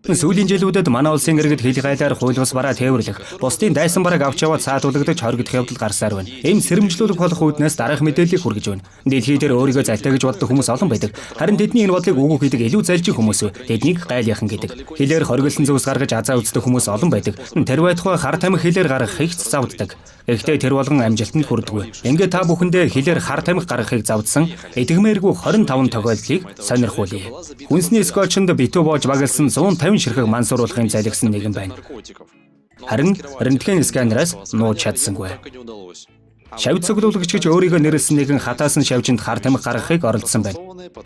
Сүүлийн жилүүдэд манай улсын иргэд хил гайлаар хууль бус бараа тээвэрлэх, бусдын дайсан барааг авч яваад саатуулагдаж хоригдох явдал гарсаар байна. Энэ сэрэмжлүүлэг болох үүднээс дараах мэдээллийг хүргэж байна. Дэлхий дээр өөрийгөө залтай гэж боддог хүмүүс олон байдаг. Харин тэдний энэ бодлыг үгүй гэдэг илүү залжих хүмүүс тэднийг гайлийнхан гэдэг. Хилээр хориглосон зүйлс гаргаж азаа үздэг хүмүүс олон байдаг. Тэр байтугай хар тамхи хилээр гаргахыг завддаг. Гэхдээ тэр болгон амжилтанд хүрдэггүй. Ингээд та бүхэндээ хилээр хар тамхи гаргахыг завдсан эдгмээргүй 25 тохиолдлыг сонирхуулъя. Хүнсний скотчнд битүү боож багалсан 150 ширхэг мансууруулахын залгисан нэгэн байна. Харин рентген сканераас нууж чадсангүй. Шавж цуглуулагч гэж өөрийгөө нэрлсэн нэгэн хатаасан шавжинд хар тамхи гаргахыг оролдсон байна.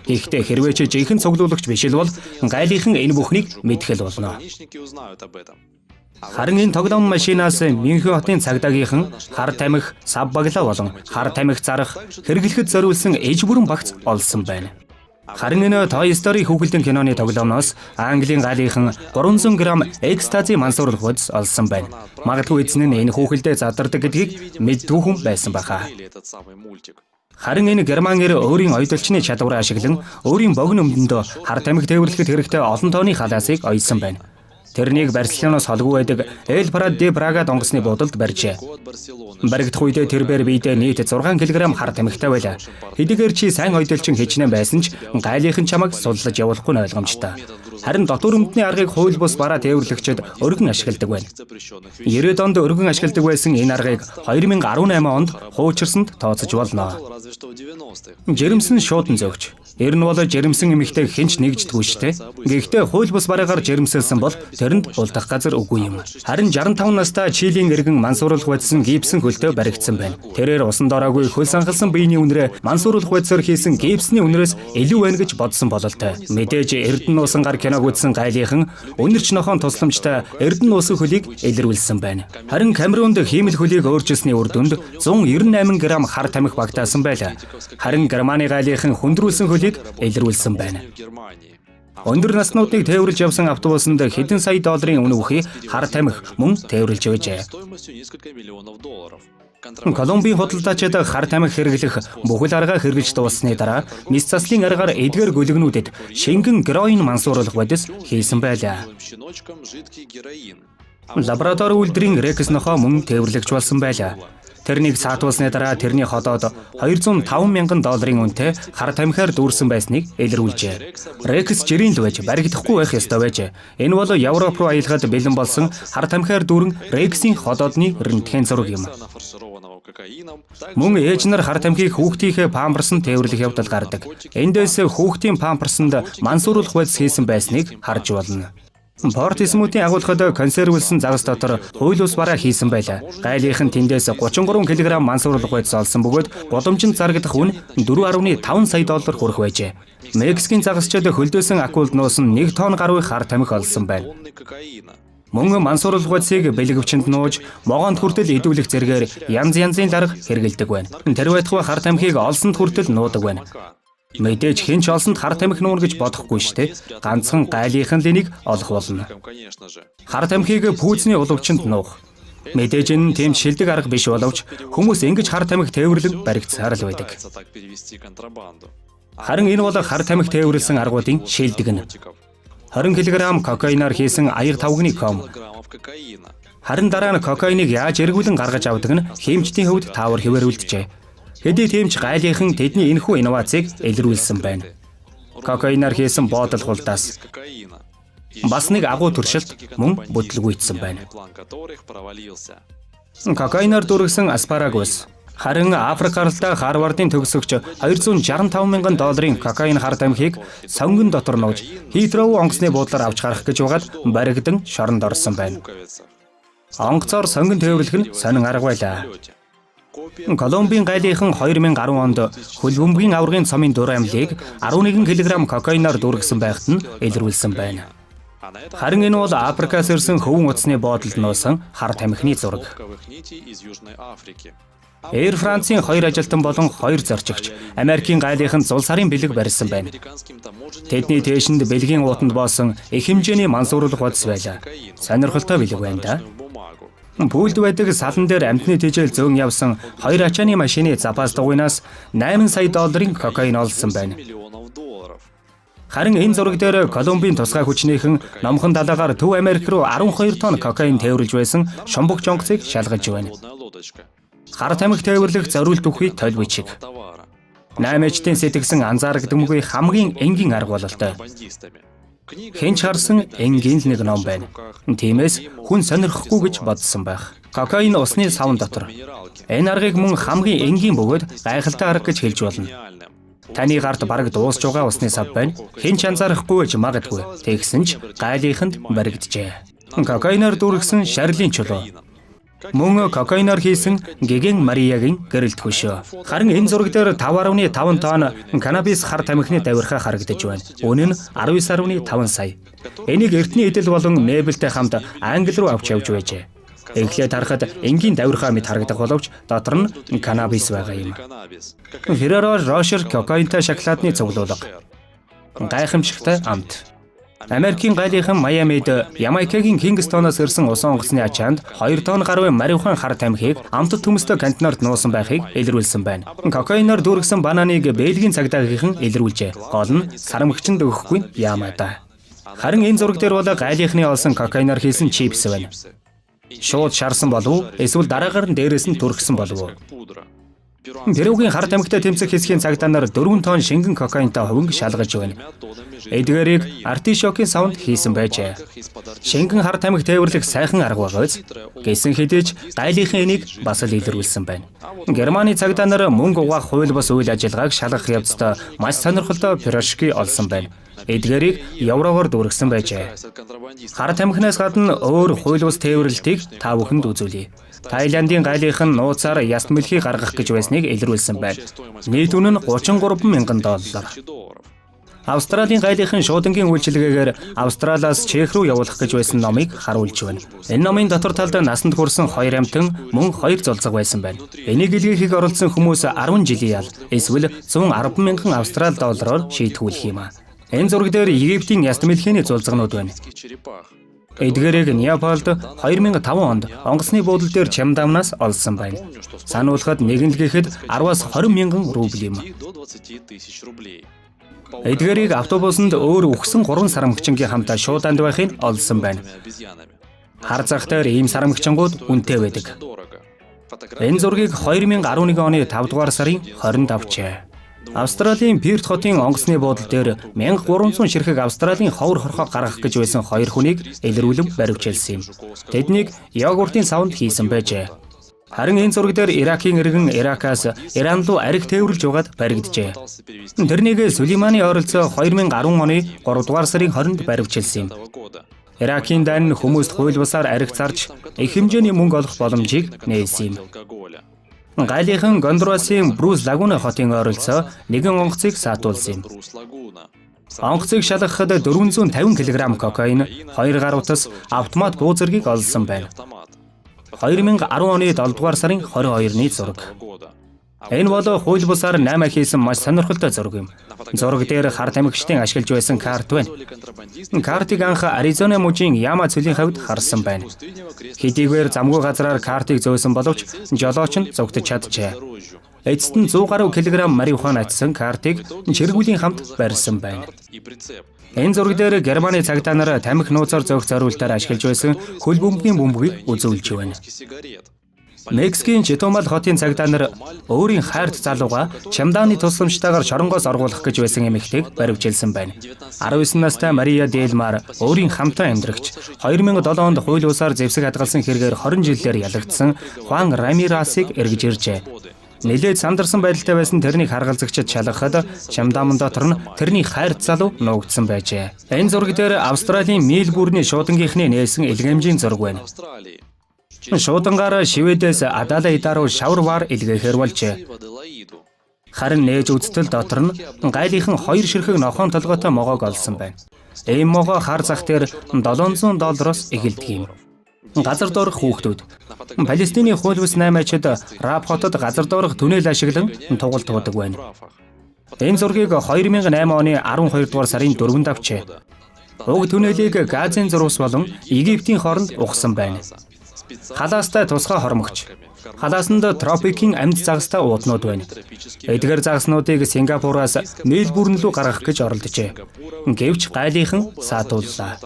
Гэхдээ хэрвээ чи жинхэнэ цуглуулагч биш л бол гайлийнхан энэ бүхнийг мэдэх л болно. Харин энэ тоглоом машинаас Мюнхен хотын цагдаагийнхан хар тамхи, сав баглаа болон хар тамхи зарах хэрэглэхэд зориулсан эж бүрэн багц олсон байна. Харин энэ Toy Story хүүхэлдэйн киноны тоглоомноос Английн гайлийнхан 300 г экстази мансууруулах бодис олсон байна. Магадгүй эзэн нь энэ хүүхэлдээ задардаг гэдгийг мэддгүй хүн байсан баха. Харин энэ Германээр өөрийн оюуталчны чадвараа ашиглан өөрийн богино өмдөндөө хар тамхи тээвэрлэхэд хэрэгтэй олон тооны халаасыг ойсон байна. Тэрнийг Барселоноос холгүй байдаг Эл Прад де Брага донгосны буудалд барьжээ. Баригдах үедээ тэр бээр биедээ нийт 6 кг хар тамхитай байлаа. Хэдийгээр чи сайн оюуталчин хичнээн байсан ч гайлийнхан чамайг суллаж явуулахгүй нь ойлгомжтой. Харин дотор өмдний аргыг хууль бус бараа тээвэрлэгчид өргөн ашигладаг байна. 90-ад онд өргөн ашигладаг байсан энэ аргыг 2018 онд хуучирсанд тооцож болно. Жирэмсэн шуудан зөгч. Ер нь бол жирэмсэн эмэгтэй хинч нэгждэггүй штэ. Гэхдээ хууль бус бараагаар жирэмсэлсэн бол тэрэнд улдах газар үгүй юм. Харин 65 настай Чилийн иргэн мансууруулах бодисон гипсэн хөлтөө баригдсан байна. Тэрээр усан дороогүй хөл санхалсан биений үнрээ мансууруулах бодисоор хийсэн гипсний үнрээс илүү байна гэж бодсон бололтой. Мэдээж Эрдэнэ нуусан гар киног үзсэн гайлийнхан үнэрч нохоон тусламжтай Эрдэнэ нуусан хөлийг илэрүүлсэн байна. Харин Камерунд хиймэл хөлийг өөрчилсөний үр дүнд 198 г хар тамхи багтаасан байлаа. Харин Германы гайлийнхан хүндрүүлсэн хөлийг илэрүүлсэн байна. Өндөр наснуудыг тээвэрлж явсан автобусанд хэдэн сая долларын үнэ өгөхий хар тамхи мөн тээвэрлж байжээ. Колумбийн худалдаачид хар тамхи хэрэглэх бүхэл аргаа хэрэгжилж дууссаны дараа мис заслын аргаар эдгээр гөлөгнүүдэд шингэн героин мансууруулах бодис хийсэн байлаа. Лаборатори үйлдвэрийн Рекс нохоо мөн тээвэрлэгч болсон байлаа. Тэрнийг саатуулсны дараа тэрний ходоод 205 мянган долларын үнэтэй хар тамхиар дүүрсэн байсныг илрүүлжээ. Рекс жирийн л байж баригдахгүй байх ёстой байж. Энэ бол Европ руу аялахад бэлэн болсон хар тамхиар дүүрэн Рексийн ходоодны рентген зураг юм. Мөн ээж нар хар тамхиг хүүхдийнхээ памперсанд тээвэрлэх явдал гардаг. Эндээс хүүхдийн памперсанд мансууруулах бодис хийсэн байсныг харж болно. Портисмутын агуулгад консервлсэн загас дотор хууль ус бараа хийсэн байлаа. Гайлийнхан тэндээс 33 кг мансууруулах бодис олсон бөгөөд гудамжинд зарагдах үн 4.5 сая доллар хүрэх байжээ. Мексикийн загасчид хөлдөөсөн акулд нуусан 1 тонн гаруй хар тамхи олсон байна. Мөн мансууруулах бодисыг бэлгэвчэнд нууж, могоонд хүртэл идүүлэх зэргээр янз янзын дарга хэрэгэлдэг байна. Тэр байтугай хар тамхиг олсонд хүртэл нуудаг байна. Мэдээж хинч олсонд хар тамхи нуун гэж бодохгүй штэ. Ганцхан гайлийнхан л энийг олох болно. Хар тамхиг пүүцний уловчинд нуух. Мэдээж энэ тийм шилдэг арга биш боловч хүмүүс ингэж хар тамхи тээвэрлэн баригдсаар л байдаг. Харин энэ бол хар тамхи тээвэрлсэн аргуудын шилдэг нь. 20 кг кокаинаар хийсэн аяр тавгны ком. Харин дараа нь кокаиныг яаж эргүүлэн гаргаж авдаг нь хэмжтийн хөвд таавар хэвээр үлджээ. Хэдий тийм ч гайлийнхан тэдний энэхүү инновацийг илрүүлсэн байна. Кокаинаар хийсэн боодол хулдаас бас нэг агуу туршилт мөн бүтлгүйцсэн байна. Кокаинаар дүүргэсэн аспарагус. Харин Африк гаралтай Харвардын төгсөгч 265 мянган долларын кокаин хар тамхиг сонгон дотор нууж Хитроу онгоцны буудлаар авч гарах гэж угаад баригдан шоронд орсон байна. Онгоцоор сонгон тээвэрлэх нь сонин арга байлаа. Колумбийн гайлийнхан 2010 онд хөлбөмбөгийн аваргын цомын дурамлыг 11 кг кокаинаар дүүргэсэн байхад нь илрүүлсэн байна. Харин энэ бол Африкаас ирсэн хөвөн утасны боодолд нуусан хар тамхины зураг. Air France-ийн 2 ажилтан болон 2 зорчигч Америкийн гайлийнхан зул сарын бэлэг барьсан байна. Тэдний тээшинд бэлгийн уутанд боосон их хэмжээний мансууруулах бодис байлаа. Сонирхолтой бэлэг байна да. Пүүлд байдаг салан дээр амтны тэжээл зөөн явсан 2 ачааны машины запас дугуйнаас 8 сая долларын кокаин олсон байна. Харин энэ зураг дээр Колумбийн тусгай хүчнийхэн номхон далайгаар Төв Америк руу 12 тонн кокаин тээвэрлж байсан шумбагч онгоцыг шалгаж байна. Хар тамхи тээвэрлэх зориулт өгөхий толбичиг. 8-чдийн сэтгсэн анзаарагдамгүй хамгийн энгийн арга бололтой. Хинч харсан энгийн л нэг ном байна. Тиймээс хүн сонирхгүй гэж бодсон байх. Кокаин усны савн дотор. Энэ аргыг мөн хамгийн энгийн бөгөөд гайхалтай арга гэж хэлж болно. Таны гарт бараг дуусж байгаа усны сав байна. Хинч анзаарахгүй гэж магадгүй. Тэгсэн ч гайлынханд баригджээ. Кокаинаар дүүргэсэн Шарлийн чулуу. Мөн кокаинаар хийсэн Геген Мариягийн гэрэлт хөшөө. Харин энэ зураг дээр 5.5 тонн канабис хар тамхины давирхаа харагдаж байна. Үнэ нь 19.5 сая. Энийг эртний эдэл болон мэбэлтэй хамт Англи руу авч явж байжээ. Эхлээд харахад энгийн давирхаа мэт харагдах боловч дотор нь канабис байгаа юм. Ферреро Рошер кокаинтай шоколадны цуглуулга. Гайхамшигтай амт. Америкийн гайлынхан Майамид Ямайкагийн Кингстоноос ирсэн усан онгоцны ачаанд 2 тонн гаруй марихуан хар тамхиг амтд төмөстэй контейнерт нуусан байхыг илрүүлсэн байна. Кокаинаар дүүргэсэн бананыг Бельгийн цагдаагийнхан илрүүлжээ. Гол нь сарамгчинд өгөхгүй яамаа да. Харин энэ зураг дээр бол гайлынхны олсон кокаинаар хийсэн чипс байна. Шууд шарсан болов уу? Эсвэл дараагаар нь дээрээс нь түргсэн болов уу? Перугийн хар тамхитай тэмцэх хэсгийн цагдаа нар 4 тонн шингэн кокаинтай хувинг шалгаж байна. Эдгээрийг артишокийн савнд хийсэн байжээ. Шингэн хар тамхи тээвэрлэх сайхан арга байгаач гэсэн хэдий ч гайлынхан энийг бас л илрүүлсэн байна. Германы цагдаа нар мөнгө угаах хууль бус үйл ажиллагааг шалгах явцдаа маш сонирхолтой пирожки олсон байна. Эдгээрийг еврогоор дүүргэсэн байжээ. Хар тамхинаас гадна өөр хууль бус тээвэрлэлтийг та бүхэнд үзүүлье. Тайландын гайлынхан нууцаар яст мэлхий гаргах гэж байсныг илрүүлсэн байна. Нийт үнэ нь $33,000. Австралийн гайлынхан шуудангийн үйлчилгээгээр Австралиас Чех руу явуулах гэж байсан номыг харуулж байна. Энэ номын дотор талд насанд хүрсэн 2 амтан мөн 2 зулцаг байсан байна. Энийг илгээхийг оролцсон хүмүүс 10 жилийн ял эсвэл 110,000 австрал доллараар шийдвэрлэх юм. Энэ зураг дээр Египтийн яст мэлхийний зулцгнууд байна. Эдгээрийг Неаполд 2005 онд онгоцны буудлын дээр чамдамнаас олсон байна. Сануулхад нэгэнлэгэхэд 10-аас 20,000 рубль юм. Эдгээрийг автобусанд өөр үхсэн 3 сарамгчингийн хамтаа шууданд байхыг олсон байна. Хар зах дээр ийм сарамгчингууд үнэтэй байдаг. Энэ зургийг 2011 оны 5 дугаар сарын 20-нд авчээ. Австралийн Перт хотын онгоцны буудлын дээр 1300 ширхэг Австралийн ховор хорхоо гаргах гэж байсан 2 хүнийг илрүүлэн баривчилсан юм. Тэднийг йогуртын савнд хийсэн байжээ. Харин энэ зураг дээр Иракийн иргэн Иракаас Иран руу ариг тээвэрлж угаад баригджээ. Тэрнийг Сулейманы ойролцоо 2010 оны 3 дугаар сарын 20-нд баривчилсан юм. Иракийн дан хүмүүст хууль бусаар ариг зарж их хэмжээний мөнгө олох боломжийг нээсэн юм. Гайлынхан Гондурасын Брус Лагуна хотын ойролцоо нэгэн онгоцыг саатуулсан юм. Онгоцыг шалгахад 450 кг кокаин, 2 гар утас, автомат буу зэргийг олсон байна. 2010 оны 7 дугаар сарын 22-ны зураг. Энэ бол хууль бусаар 8 хийсэн маш сонирхолтой зураг юм. Зураг дээр хар тамхичдын ашиглаж байсан карт байна. Картыг анх Аризона мужийн Яма цөлийн хавьд харсан байна. Хэдийгээр замгүй газраар картыг зөөсөн боловч жолооч нь зугтаж чаджээ. Эцэст нь 100 гаруй килограмм марихуана атсан картыг чиргүүлийн хамт барьсан байна. Энэ зураг дээр Германы цагдаа нар тамхи нууцаар зөөх зориултаар ашиглаж байсан хөл бөмбөгийн бөмбөгийг үзүүлж байна. Мексикийн Читумал хотын цагдаа нар өөрийн хайрт залууга чамдааны тусламжтайгаар шоронгоос оргуулах гэж байсан эмэгтэйг баривчилсан байна. 19 настай Мария Делмар өөрийн хамтаа амьдрагч 2007 онд хууль бусаар зэвсэг хадгалсан хэрэгээр 20 жилээр ялагдсан Хуан Рамирасыг эргэж иржээ. Нэлээд сандарсан байдалтай байсан тэрнийг харгалзагчид шалгахад чамдааман дотор нь тэрний хайрт залуу нуугдсан байжээ. Энэ зураг дээр Австралийн Мельбурний шуудангийнхны нээсэн илгээмжийн зураг байна. Шуудангаар Шведээс Аделаид руу шавар илгээхээр болжээ. Харин нээж үзтэл дотор нь гайлынхан 2 ширхэг нохоон толгойтой могоог олсон байна. Ийм могоо хар зах дээр $700 эхэлдэг юм. Газар доорх хүүхдүүд. Палестины хууль бус 8-ачид Раб хотод газар доорх түнэл ашиглан тугалт туудаг байна. Энэ зургийг 2008 оны 12 дугаар сарын 4-нд авчээ. Уг түнэлийг Газын зурвас болон Египтийн хооронд ухсан байна. Халаастай тусгай хормогч. Халаасанд тропикийн амьд загастай ууднууд байна. Эдгээр загаснуудыг Сингапураас Мельбурн руу гаргах гэж оролджээ. Гэвч гайлийнхан саатууллаа.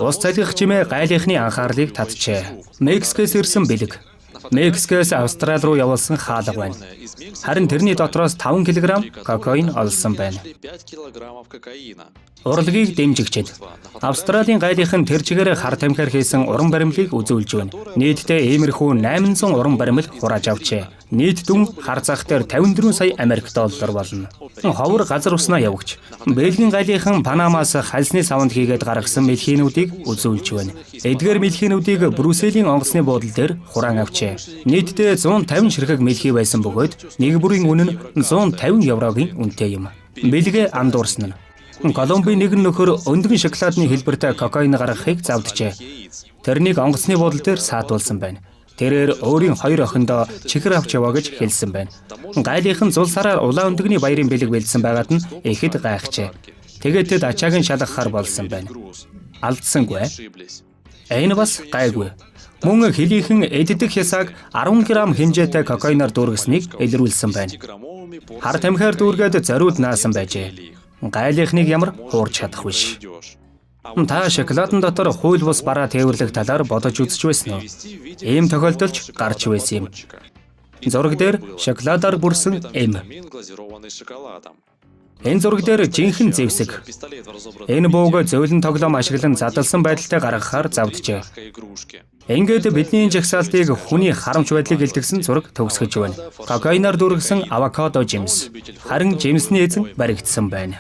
Ус залгих чимээ гайлийнхны анхаарлыг татжээ. Мексикээс ирсэн бэлэг. Мексикээс Австрали руу явуулсан хаалга байна. Харин тэрний дотроос 5 кг кокаин олсон байна. Урлагийг дэмжигчид. Австралийн гайлийнхан тэр чигээр хар тамхиар хийсэн уран баримлыг үзүүлж байна. Нийтдээ иймэрхүү 800 уран баримл хурааж авчээ. Нийт дүн хар зах дээр 54 сая Америк доллар болно. Ховор газар уснаа явагч. Бельгийн гайлийнхан Панамаас хальсны савнд хийгээд гаргасан мэлхиинүүдийг үзүүлж байна. Эдгээр мэлхиинүүдийг Брюсселийн онгоцны буудлын дээр хураан авчээ. Нийтдээ 150 ширхэг мэлхий байсан бөгөөд нэг бүрийн үнэ нь 150 еврогийн үнэтэй юм. Бэлгээ андуурсан нь. Колумбийн нэгэн нөхөр өндгөн шоколадны хэлбэртэй кокаин гаргахыг завджээ. Тэрнийг онгоцны буудлын дээр саатуулсан байна. Тэрээр өөрийн 2 охиндоо чихэр авч яваа гэж хэлсэн байна. Гайлийнхан зул сараар улаан өндөгний баярын бэлэг бэлдсэн байгаад нь ихэд гайхжээ. Тэгээд тэд ачааг нь шалгахаар болсон байна. Алдсангүй. Энэ бас гайгүй. Мөн хилийнхэн эддэх хясааг 10 г хэмжээтэй кокаинаар дүүргэснийг илрүүлсэн байна. Хар тамхиар дүүргээд зориуд наасан байжээ. Гайлийнхныг ямар хуурч чадах биш. Та шоколадын дотор хууль бус бараа тээвэрлэх талаар бодож үзэж байсан уу? Ийм тохиолдолч гарч байсан юм. Зураг дээр шоколадаар бүрсэн эм. Энэ зураг дээр жинхэнэ зэвсэг. Энэ бууг зөөлөн тоглоом ашиглан задлсан байдалтай гаргахаар завджээ. Ингээд бидний жагсаалтыг хүний харамч байдлыг илтгэсэн зураг төгсгөж байна. Кокаинаар дүүргэсэн авокадо жимс. Харин жимсний эзэн баригдсан байна.